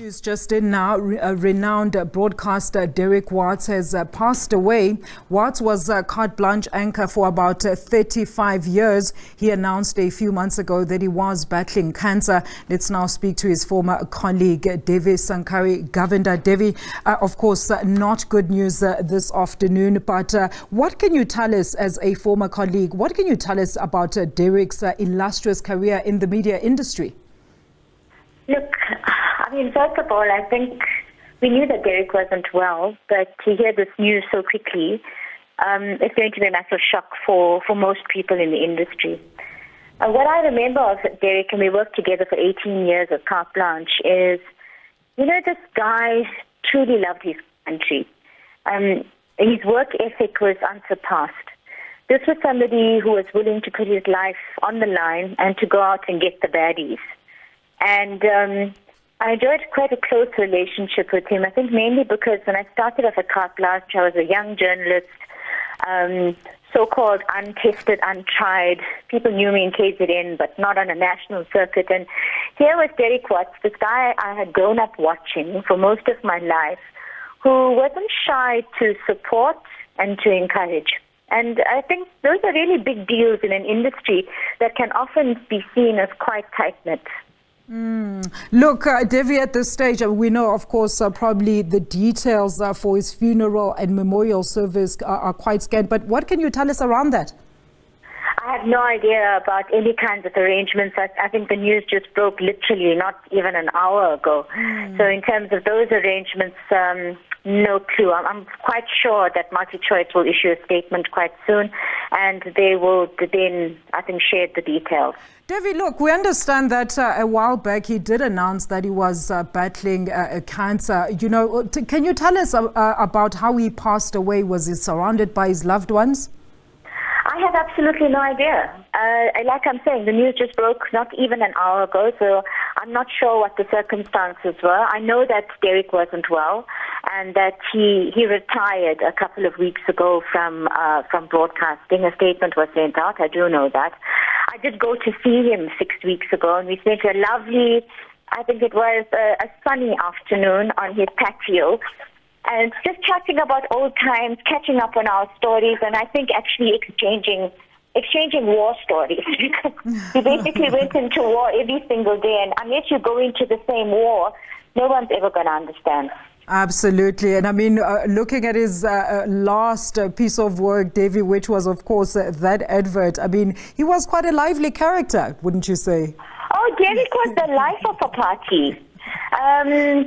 News just in now, renowned broadcaster Derek Watts has passed away. Watts was a carte blanche anchor for about 35 years. He announced a few months ago that he was battling cancer. Let's now speak to his former colleague, Devi Sankari. Governor Devi, of course, not good news this afternoon, but what can you tell us as a former colleague? What can you tell us about Derek's illustrious career in the media industry? Look, I mean, first of all, I think we knew that Derek wasn't well, but to hear this news so quickly, it's going to be a massive shock for most people in the industry. What I remember of Derek, and we worked together for 18 years at carte blanche, is, this guy truly loved his country. His work ethic was unsurpassed. This was somebody who was willing to put his life on the line and to go out and get the baddies. And I enjoyed quite a close relationship with him, I think mainly because when I started off at carte blanche, I was a young journalist, so-called untested, untried. People knew me in KZN, but not on a national circuit. And here was Derek Watts, this guy I had grown up watching for most of my life, who wasn't shy to support and to encourage. And I think those are really big deals in an industry that can often be seen as quite tight-knit. Look, Devi, at this stage, we know, of course, probably the details for his funeral and memorial service are quite scant. But what can you tell us around that? I have no idea about any kinds of arrangements. I think the news just broke literally not even an hour ago. So in terms of those arrangements, no clue. I'm quite sure that MultiChoice will issue a statement quite soon, and they will then, I think, share the details. Devi, look, we understand that a while back he did announce that he was battling cancer. Can you tell us about how he passed away? Was he surrounded by his loved ones? I have absolutely no idea. Like I'm saying, the news just broke not even an hour ago, so I'm not sure what the circumstances were. I know that Derek wasn't well and that he retired a couple of weeks ago from broadcasting. A statement was sent out. I do know that. I did go to see him 6 weeks ago, and we spent a lovely, I think it was a sunny afternoon on his patio, and just chatting about old times, catching up on our stories, and I think actually exchanging war stories. Because we basically went into war every single day, and unless you go into the same war, no one's ever going to understand. Absolutely. And I mean, looking at his last piece of work, Devi, which was, of course, that advert, I mean, he was quite a lively character, wouldn't you say? Oh, Derek was the life of a party.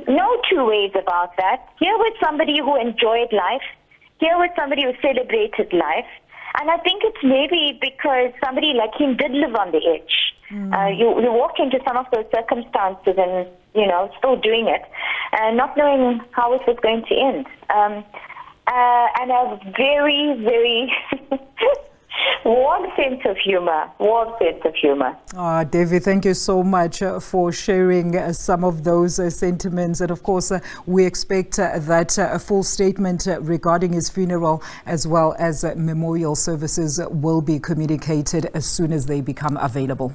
No two ways about that. Here was somebody who enjoyed life. Here was somebody who celebrated life. And I think it's maybe because somebody like him did live on the edge. You walk into some of those circumstances and, still doing it, not knowing how it was going to end. And a very, very warm sense of humor. Devi, thank you so much for sharing some of those sentiments. And of course, we expect that a full statement regarding his funeral as well as memorial services will be communicated as soon as they become available.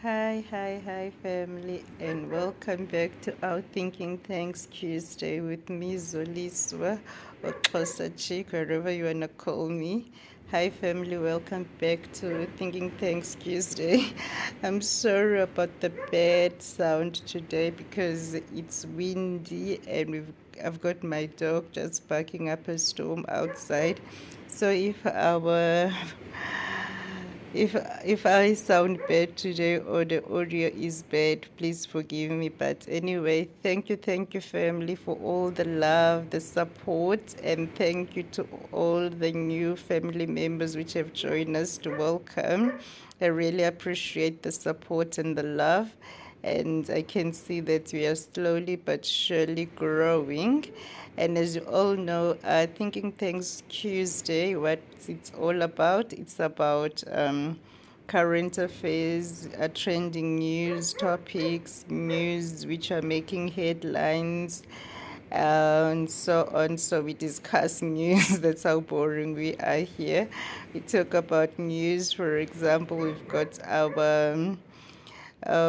Hi, family, and welcome back to our Thinking Thanks Tuesday with me, Zoliswa, or Xhosa Chick, wherever you want to call me. Hi, family, welcome back to Thinking Thanks Tuesday. I'm sorry about the bad sound today because it's windy and I've got my dog just barking up a storm outside. So if I sound bad today or the audio is bad, please forgive me. But anyway, thank you, family, for all the love, the support, and thank you to all the new family members which have joined us to welcome. I really appreciate the support and the love. And I can see that we are slowly but surely growing. And as you all know, Thinking Thanks Tuesday, what it's all about, it's about current affairs, trending news topics, news which are making headlines, and so on. So we discuss news. That's how boring we are here. We talk about news. For example, we've got our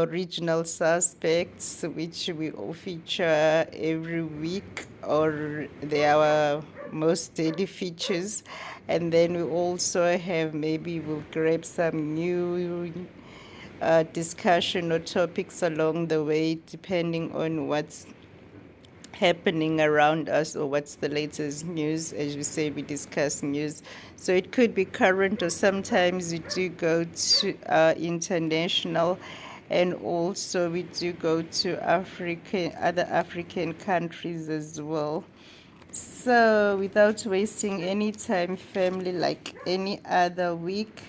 regional suspects, which we all feature every week, or they are our most daily features. And then we also have, maybe we'll grab some new discussion or topics along the way, depending on what's happening around us or what's the latest news. As we say, we discuss news, so it could be current, or sometimes we do go to international, and also we do go to other African countries as well. So without wasting any time, family, like any other week,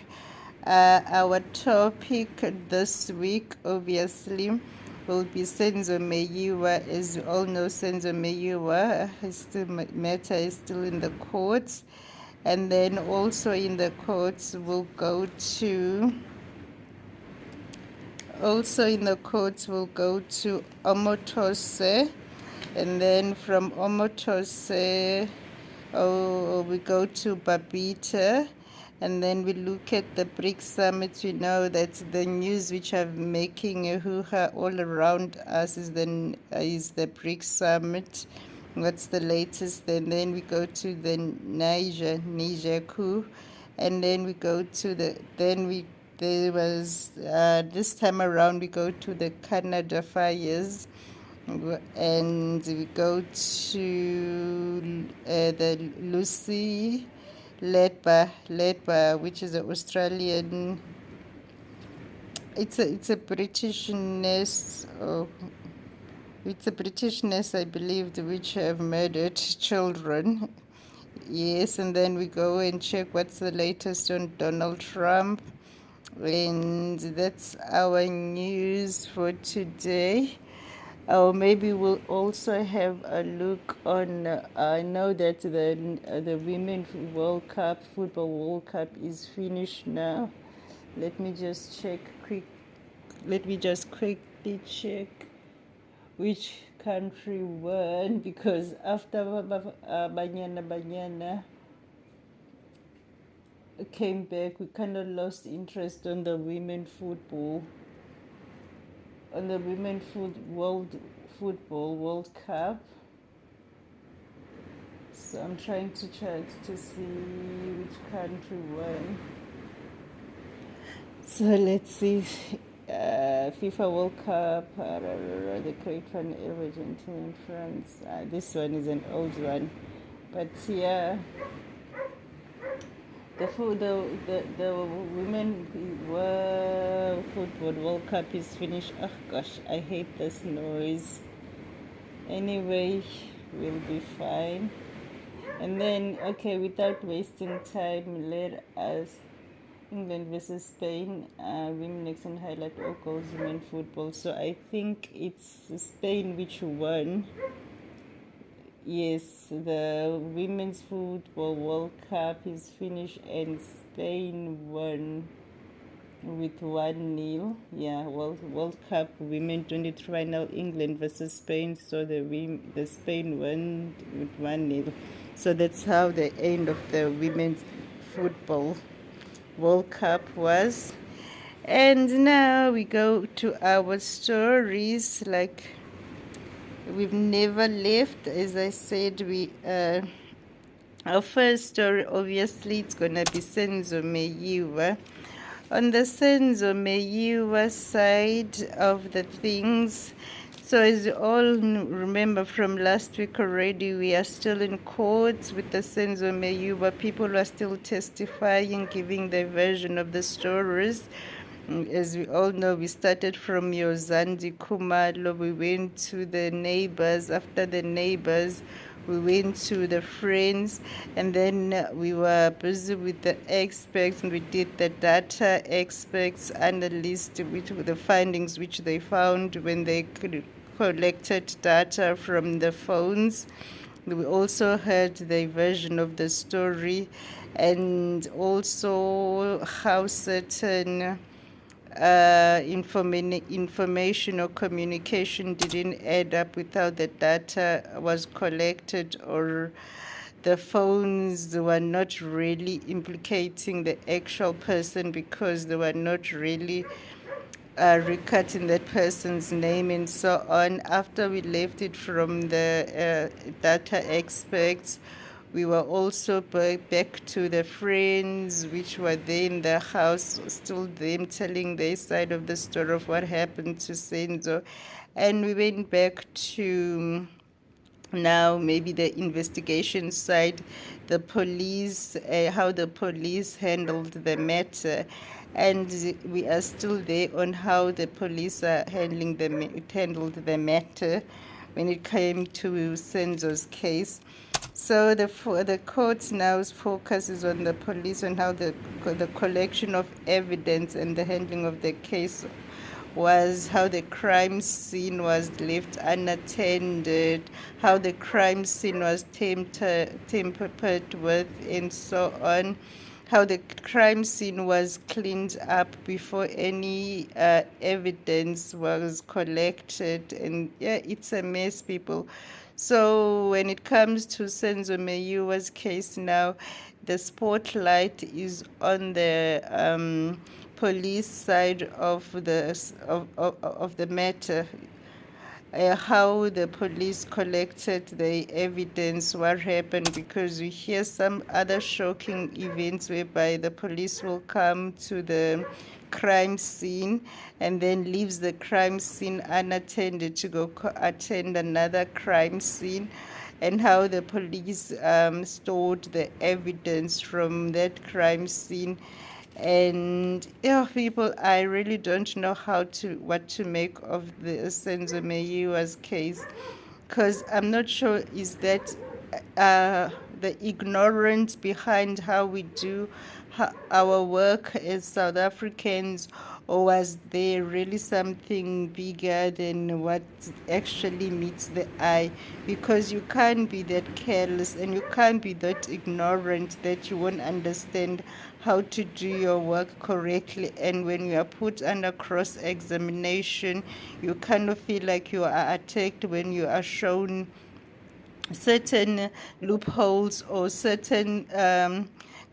our topic this week, obviously, will be Senzo Meyiwa. As you all know, Senzo Meyiwa, matter is still in the courts. And then also in the courts, we'll go to Omotoso. And then from Omotoso, we go to Babita, and then we look at the BRICS summit. We know that the news which are making a hoo-ha all around us is the BRICS summit. What's the latest? And then we go to the Niger coup, and then we go to this time around we go to the Canada fires, and we go to the Lucy led by which is an Australian. It's a British nurse. It's a British nurse, I believe, which have murdered children. Yes, and then we go and check what's the latest on Donald Trump. And that's our news for today. Or maybe we'll also have a look on. I know that the Women's World Cup, Football World Cup, is finished now. Let me just quickly check which country won, because after Banyana came back, we kind of lost interest on the women football, on the women football World Cup. So I'm trying to check to see which country won. So let's see. FIFA World Cup, the Great One, Argentina and France. This one is an old one, but yeah. The Women Football World Cup is finished. Oh gosh, I hate this noise. Anyway, we'll be fine. And then, okay, without wasting time, let us England versus Spain, women next and highlight all goals, women football. So I think it's Spain which won. Yes, the Women's Football World Cup is finished and Spain won with 1-0. Yeah, World Cup Women 23 final, England versus Spain. So the Spain won with 1-0. So that's how the end of the Women's Football World Cup was. And now we go to our stories. Like, we've never left. As I said, our first story, obviously, it's gonna be Senzo Meyiwa. On the Senzo Meyiwa side of the things, so as you all remember from last week already, we are still in court with the Senzo Meyiwa. People are still testifying, giving their version of the stories. As we all know, we started from Yozandi Kumalo. We went to the neighbors. After the neighbors, we went to the friends, and then we were busy with the experts, and we did the data experts analyst, which were the findings which they found when they collected data from the phones. We also heard their version of the story, and also how certain information or communication didn't add up without the data was collected, or the phones were not really implicating the actual person because they were not really recutting that person's name and so on. After we left it from the data experts, we were also back to the friends which were there in the house, still them telling their side of the story of what happened to Senzo. And we went back to now maybe the investigation side, the police, how the police handled the matter, and we are still there on how the police are handled the matter when it came to Senzo's case. So the court now focuses on the police, on how the collection of evidence and the handling of the case was, how the crime scene was left unattended, how the crime scene was tampered with, and so on, how the crime scene was cleaned up before any evidence was collected. And yeah, it's a mess, people. So when it comes to Senzo Meyiwa's case now, the spotlight is on the police side of the matter, how the police collected the evidence, what happened, because we hear some other shocking events whereby the police will come to the crime scene and then leaves the crime scene unattended to go attend another crime scene, and how the police stored the evidence from that crime scene. And yeah, people, I really don't know what to make of the Senzo Meyiwa's case, because I'm not sure is that the ignorance behind how we do our work as South Africans, or was there really something bigger than what actually meets the eye? Because you can't be that careless and you can't be that ignorant that you won't understand how to do your work correctly. And when you are put under cross examination, you kind of feel like you are attacked when you are shown certain loopholes or certain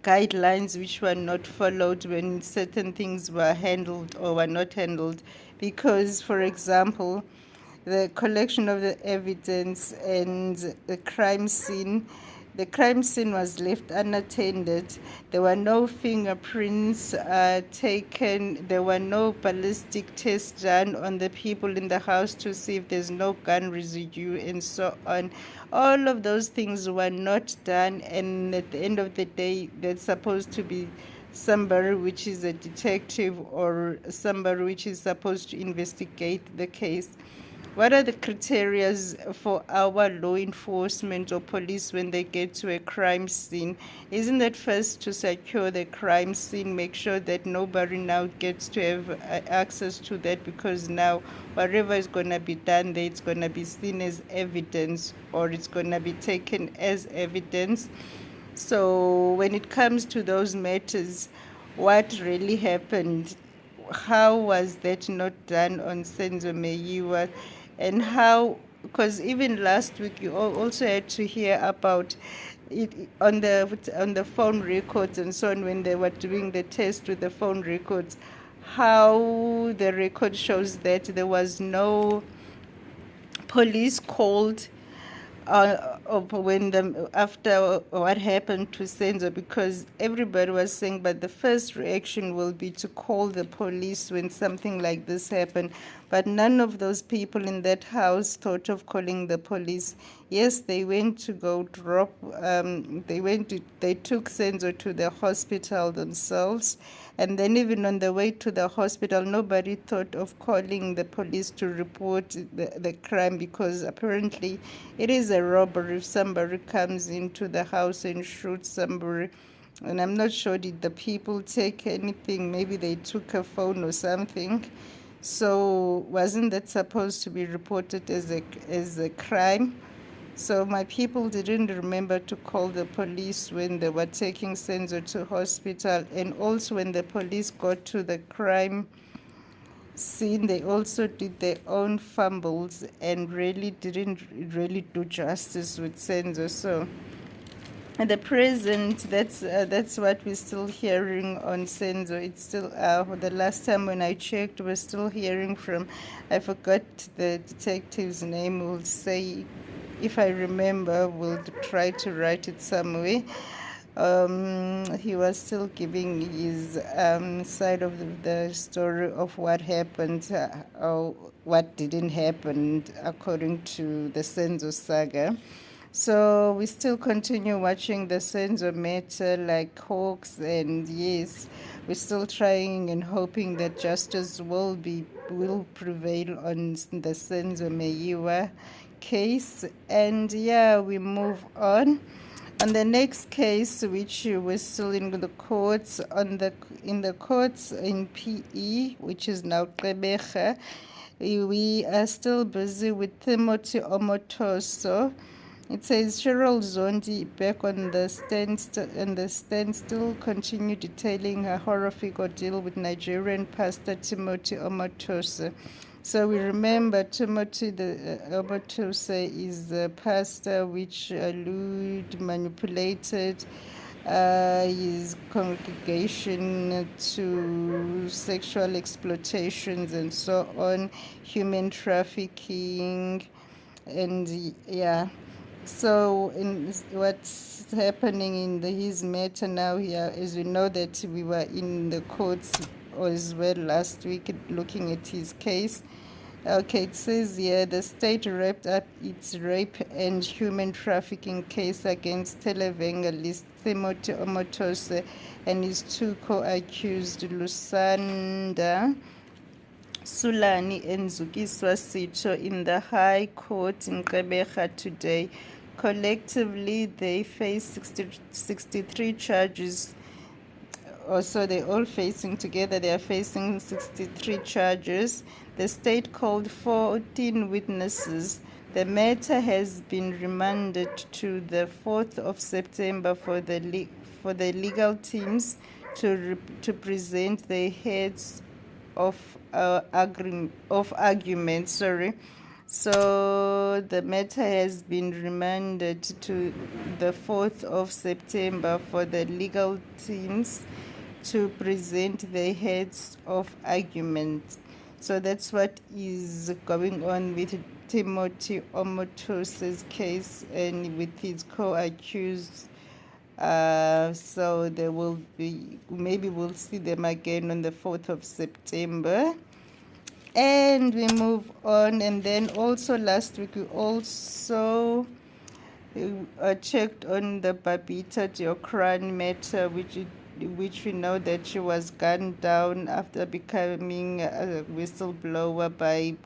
guidelines which were not followed when certain things were handled or were not handled. Because, for example, the collection of the evidence and the crime scene. The crime scene was left unattended. There were no fingerprints taken. There were no ballistic tests done on the people in the house to see if there's no gun residue and so on. All of those things were not done, and at the end of the day, there's supposed to be somebody which is a detective or somebody which is supposed to investigate the case. What are the criteria for our law enforcement or police when they get to a crime scene? Isn't it first to secure the crime scene, make sure that nobody now gets to have access to that, because now whatever is going to be done there, it's going to be seen as evidence, or it's going to be taken as evidence. So when it comes to those matters, what really happened? How was that not done on Senzo Meyiwa? And how, because even last week you also had to hear about it on the phone records and so on, when they were doing the test with the phone records, how the record shows that there was no police called after what happened to Senzo, because everybody was saying, but the first reaction will be to call the police when something like this happened. But none of those people in that house thought of calling the police. Yes, they went to go drop. They took Senzo to the hospital themselves, and then even on the way to the hospital, nobody thought of calling the police to report the crime, because apparently it is a robbery if somebody comes into the house and shoots somebody. And I'm not sure, did the people take anything? Maybe they took a phone or something. So wasn't that supposed to be reported as a crime? So my people didn't remember to call the police when they were taking Senzo to hospital, and also when the police got to the crime scene, they also did their own fumbles and really didn't really do justice with Senzo. So at the present, that's what we're still hearing on Senzo. It's still the last time when I checked, we're still hearing from, I forgot the detective's name. We'll say, if I remember, we'll try to write it somewhere. He was still giving his side of the story of what happened or what didn't happen according to the Senzo saga. So we still continue watching the Senzo matter like hawks, and yes, we're still trying and hoping that justice will prevail on the Senzo Meyiwa case. And yeah, we move on. On the next case, which was still in the courts, in the courts in PE, which is now Gqeberha, we are still busy with Timothy Omotoso. It says Cheryl Zondi back on the standstill continue detailing her horrific ordeal with Nigerian pastor Timothy Omotoso. So we remember Timothy Omotoso is the pastor which manipulated his congregation to sexual exploitations and so on, human trafficking, and yeah. So what's happening in his matter now here, as we know that we were in the courts as well last week looking at his case. Okay, it says here the state wrapped up its rape and human trafficking case against televangelist Timothy Omotoso and his two co-accused Lusanda Sulani and Zukiswa Sito in the High Court in Gqeberha today. Collectively, they face 63 charges. Also, they're all facing together, they are facing 63 charges. The state called 14 witnesses. The matter has been remanded to the 4th of September for the legal teams to present their heads of argument. So the matter has been remanded to the 4th of September for the legal teams to present their heads of argument. So that's what is going on with Timothy Omotoso's case and with his co-accused. So there will be, maybe we'll see them again on the 4th of September. And we move on. And then also last week we also checked on the Babita Diokran matter, which we know that she was gunned down after becoming a whistleblower by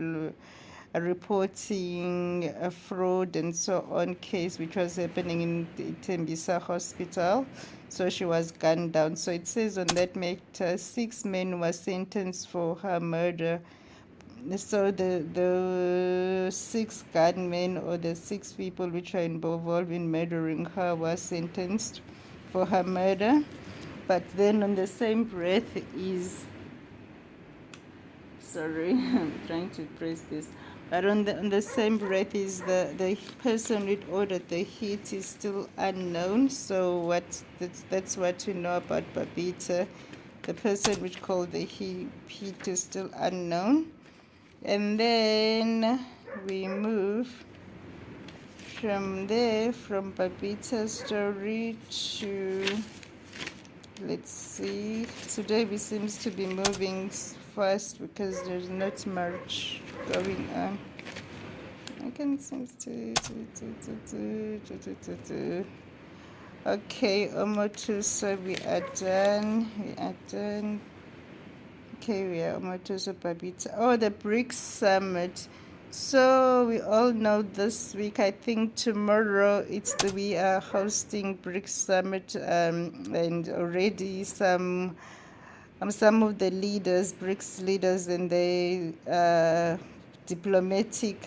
reporting a fraud and so on case which was happening in the Tembisa hospital. So she was gunned down. So it says on that matter 6 men were sentenced for her murder. So the 6 gunmen or the 6 people which are involved in murdering her were sentenced for her murder. But then on the same breath is, sorry, I'm trying to press this. But on the same breath is the person which ordered the hit is still unknown. So that's what we know about Babita. The person which called the hit is still unknown. And then we move from there, from Babita's story to, let's see, today we seems to be moving fast because there's not much going on. I can seems to okay, Omotoso, we are done. Okay, we are Omotoso, Babita. Oh, the BRICS Summit. So we all know this week, I think tomorrow, we are hosting BRICS Summit, and already some of the BRICS leaders and the diplomatic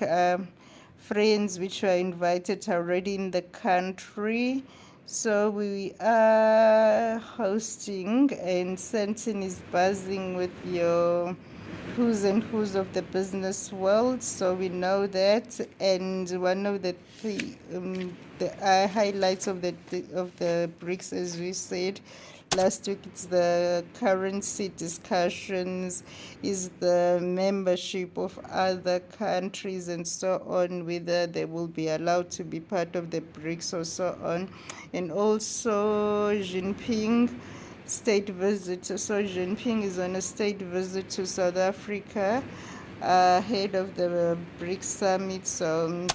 friends which were invited already in the country. So we are hosting, and Sentin is buzzing with your who's and who's of the business world. So we know that, and one of the highlights of the BRICS, as we said last week, it's the currency discussions, is the membership of other countries and so on, whether they will be allowed to be part of the BRICS or so on. And also Jinping state visit. So Jinping is on a state visit to South Africa ahead of the BRICS summit. So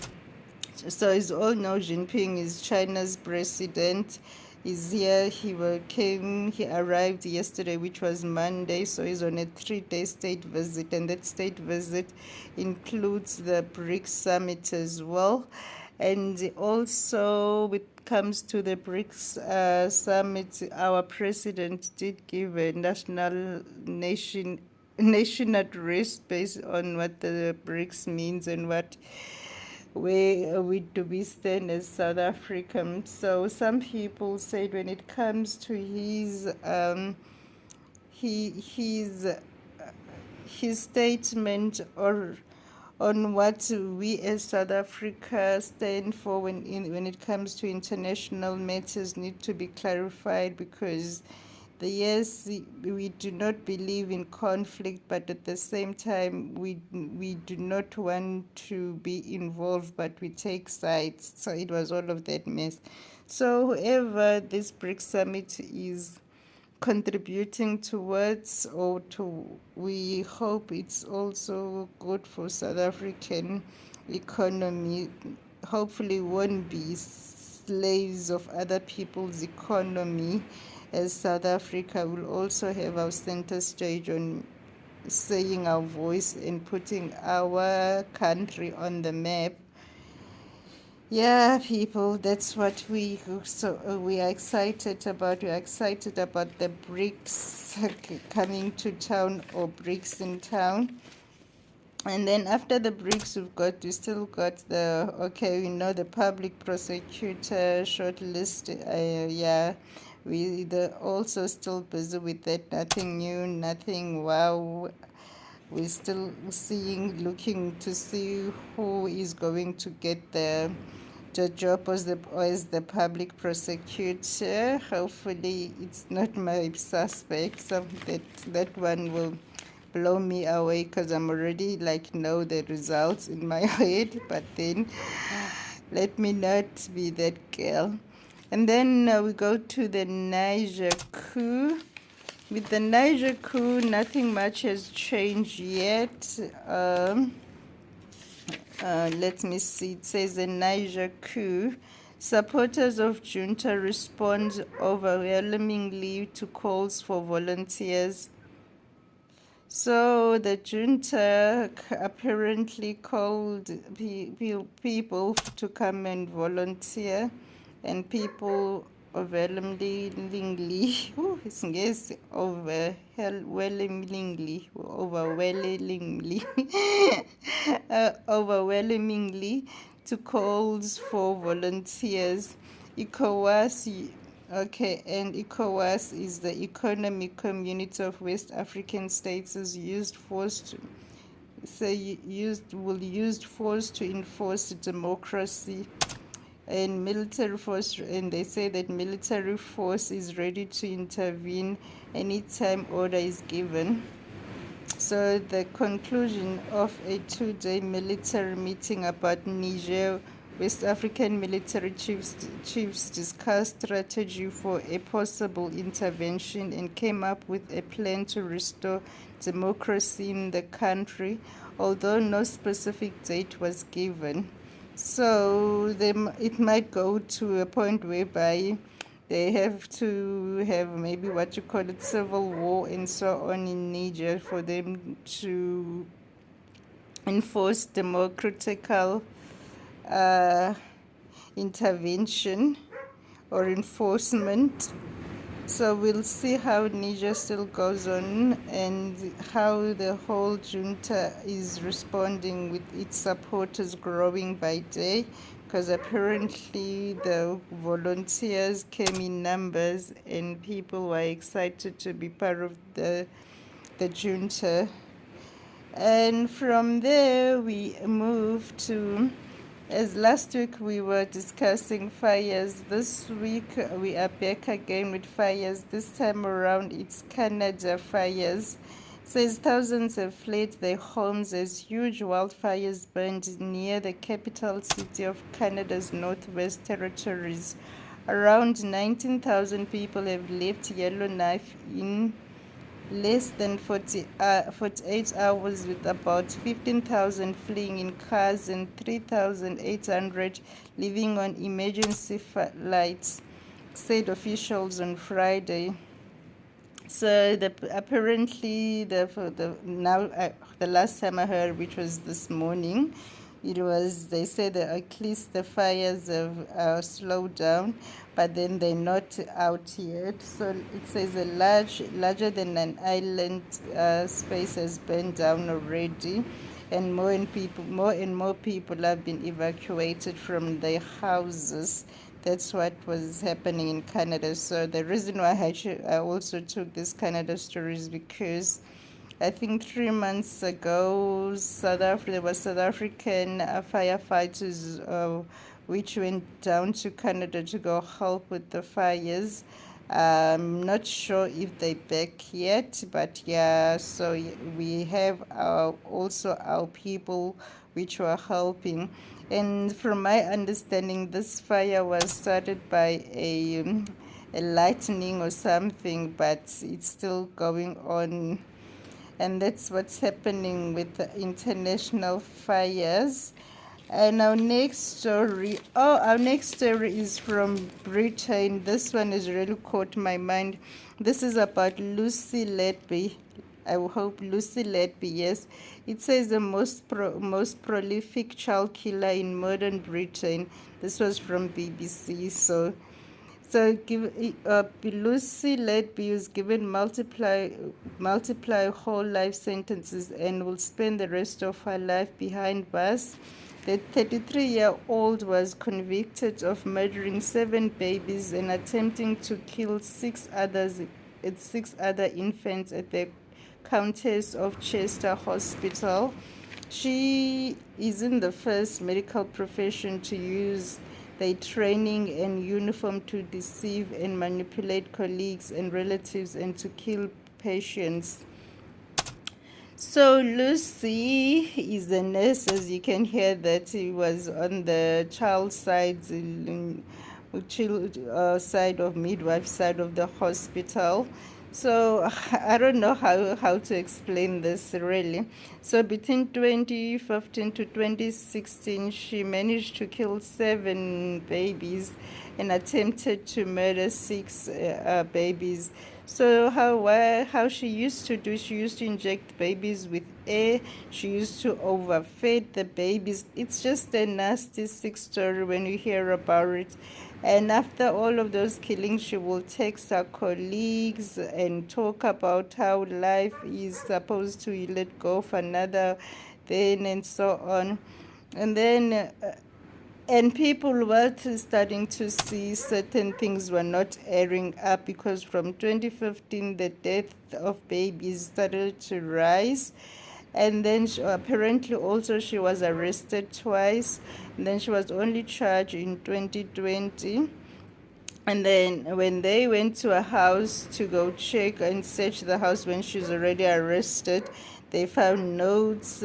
as all know, Jinping is China's president. Is here. He arrived yesterday, which was Monday. So he's on a 3-day state visit, and that state visit includes the BRICS summit as well. And also, when it comes to the BRICS summit, our president did give a nation address based on what the BRICS means and where we stand as South Africans. So some people said when it comes to his statement or on what we as South Africa stand for when it comes to international matters need to be clarified, because yes, we do not believe in conflict, but at the same time, we do not want to be involved, but we take sides. So it was all of that mess. So whoever this BRICS summit is contributing towards, we hope it's also good for South African economy. Hopefully won't be slaves of other people's economy, as South Africa will also have our center stage on saying our voice and putting our country on the map. Yeah, people, that's what we are excited about. We're excited about the BRICS coming to town, or BRICS in town. And then after the BRICS, we still got the public prosecutor shortlist. They're also still busy with that. Nothing new, nothing wow. We're still looking to see who is going to get the job as the public prosecutor. Hopefully, it's not my suspect. So that one will blow me away, because I'm already know the results in my head. But then, let me not be that girl. And then we go to the Niger coup. With the Niger coup, nothing much has changed yet. Let me see. It says the Niger coup. Supporters of junta respond overwhelmingly to calls for volunteers. So the junta apparently called people to come and volunteer, and people overwhelmingly overwhelmingly to calls for volunteers. ECOWAS is the Economic Community of West African States, will use force to enforce democracy and military force, and they say that military force is ready to intervene anytime order is given. So the conclusion of a 2-day military meeting about Niger, West African military chiefs discussed strategy for a possible intervention and came up with a plan to restore democracy in the country, although no specific date was given. So it might go to a point whereby they have to have maybe what you call it civil war and so on in Niger for them to enforce democratical intervention or enforcement. So we'll see how Niger still goes on and how the whole junta is responding with its supporters growing by day, because apparently the volunteers came in numbers and people were excited to be part of the junta. And from there, we moved to, as last week we were discussing fires, this week we are back again with fires. This time around, it's Canada fires. Says thousands have fled their homes as huge wildfires burned near the capital city of Canada's Northwest Territories. Around 19,000 people have left Yellowknife in less than 48 hours, with about 15,000 fleeing in cars and 3,800 living on emergency flights, said officials on Friday. So apparently the last time I heard, which was this morning, they said that at least the fires have slowed down, but then they're not out yet. So it says a larger than an island space has burned down already, and more and more people have been evacuated from their houses. That's what was happening in Canada. So the reason why I also took this Canada story is because I think 3 months ago, there were South African firefighters which went down to Canada to go help with the fires. I'm not sure if they're back yet, but yeah, so we have also our people which were helping. And from my understanding, this fire was started by a lightning or something, but it's still going on. And that's what's happening with the international fires. And our next story is from Britain. This one has really caught my mind. This is about Lucy Letby. I hope Lucy Letby, yes. It says the most prolific child killer in modern Britain. This was from BBC. So Lucy Letby was given multiply whole life sentences and will spend the rest of her life behind bars. The 33-year-old was convicted of murdering 7 babies and attempting to kill 6 other infants at the Countess of Chester Hospital. She is in the first medical profession to use their training and uniform to deceive and manipulate colleagues and relatives and to kill patients. So Lucy is a nurse, as you can hear that he was on the child side, side of midwife side of the hospital. So I don't know how to explain this really. So between 2015 to 2016, she managed to kill 7 babies and attempted to murder 6 babies. So how she used to do, she used to inject babies with air. She used to overfeed the babies. It's just a nasty, sick story when you hear about it. And after all of those killings, she will text her colleagues and talk about how life is supposed to let go of another thing and so on. And then and people were starting to see certain things were not adding up, because from 2015 the death of babies started to rise. And then apparently also she was arrested twice, and then she was only charged in 2020. And then when they went to a house to go check and search the house when she was already arrested, they found notes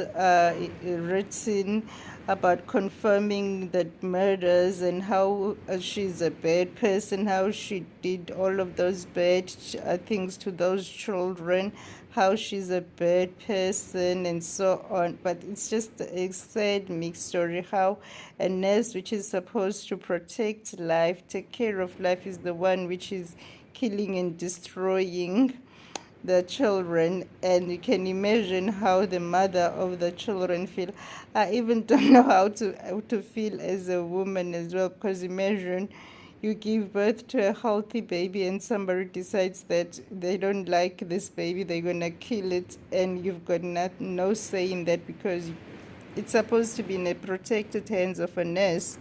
written about confirming the murders and how she's a bad person, how she did all of those bad things to those children, how she's a bad person and so on. But it's just a sad mixed story how a nurse which is supposed to protect life, take care of life, is the one which is killing and destroying the children. And you can imagine how the mother of the children feel. I even don't know how to feel as a woman as well, because imagine you give birth to a healthy baby and somebody decides that they don't like this baby, they're going to kill it, and you've got no say in that because it's supposed to be in the protected hands of a nurse.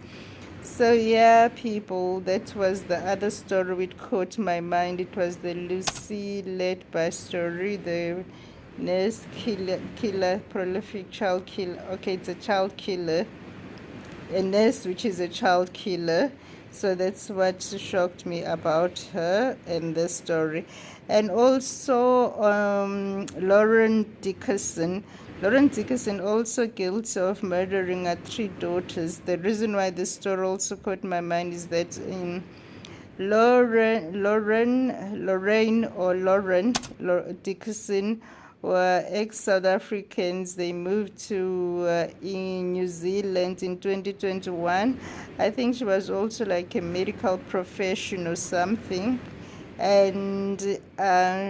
So yeah, people, that was the other story which caught my mind. It was the Lucy Ledby story, the nurse killer, prolific child killer. Okay, it's a child killer, a nurse which is a child killer. So that's what shocked me about her and the story. And also Lauren Dickerson. Lauren Dickerson also guilty of murdering her 3 daughters. The reason why this story also caught my mind is that Lauren Dickerson were ex-South Africans. They moved to in New Zealand in 2021. I think she was also like a medical professional or something. And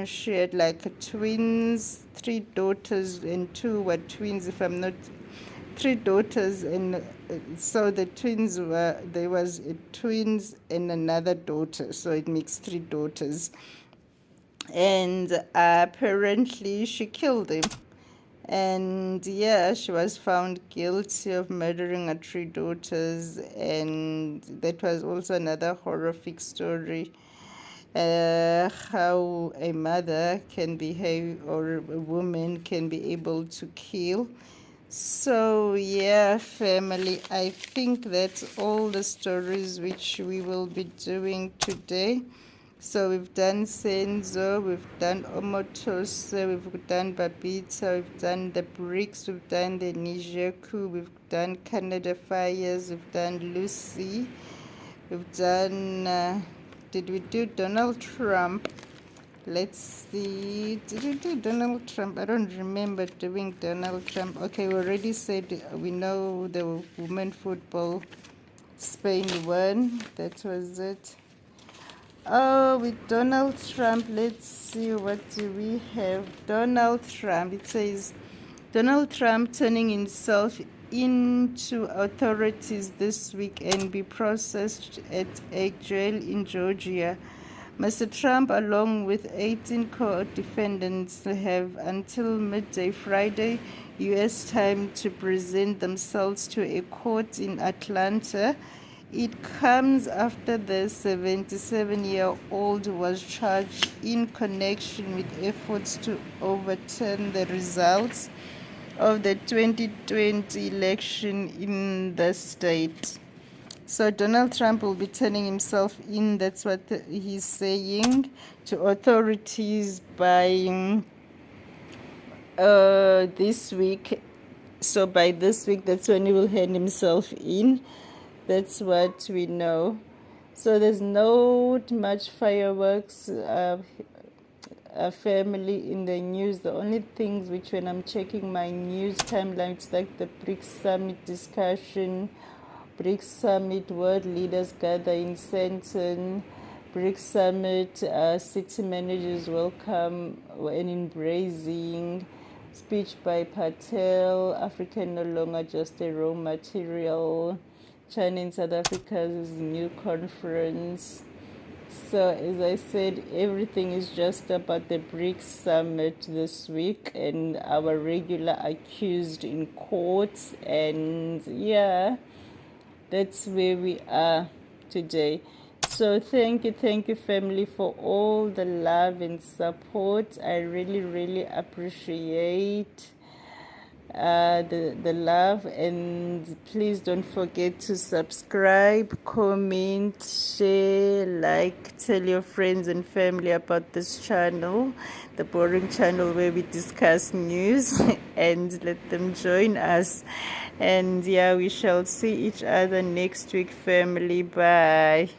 she had like twins, 3 daughters, and 2 were twins, if I'm not 3 daughters, and so the twins there was twins and another daughter, so it makes 3 daughters. And apparently she killed him, and yeah, she was found guilty of murdering her 3 daughters. And that was also another horrific story, how a mother can behave, or a woman can be able to kill. So yeah, family, I think that's all the stories which we will be doing today. So we've done Senzo, we've done Omotoso, we've done Babita, we've done the BRICS, we've done the Niger coup, we've done Canada Fires, we've done Lucy, we've done, did we do Donald Trump? Let's see. Did we do Donald Trump? I don't remember doing Donald Trump. Okay, we already said we know the women football. Spain won. That was it. Oh, with Donald Trump, let's see, what do we have? Donald Trump. It says Donald Trump turning himself into authorities this week and be processed at a jail in Georgia. Mr. Trump, along with 18 co-defendants, have until midday Friday, U.S. time, to present themselves to a court in Atlanta. It comes after the 77-year-old was charged in connection with efforts to overturn the results of the 2020 election in the state. So Donald Trump will be turning himself in, that's what he's saying, to authorities by this week. So by this week, that's when he will hand himself in. That's what we know. So there's not much fireworks, family, in the news. The only things which, when I'm checking my news timeline, it's like the BRICS summit discussion, BRICS Summit, world leaders gather in Senton. BRICS Summit, city managers welcome and embracing. Speech by Patel, Africa no longer just a raw material. China and South Africa's new conference. So as I said, everything is just about the BRICS Summit this week and our regular accused in courts. And yeah, that's where we are today. So thank you, family, for all the love and support. I really appreciate the love, and please don't forget to subscribe, comment, share, like, tell your friends and family about this channel, the boring channel where we discuss news, and let them join us. And yeah, we shall see each other next week, family. Bye.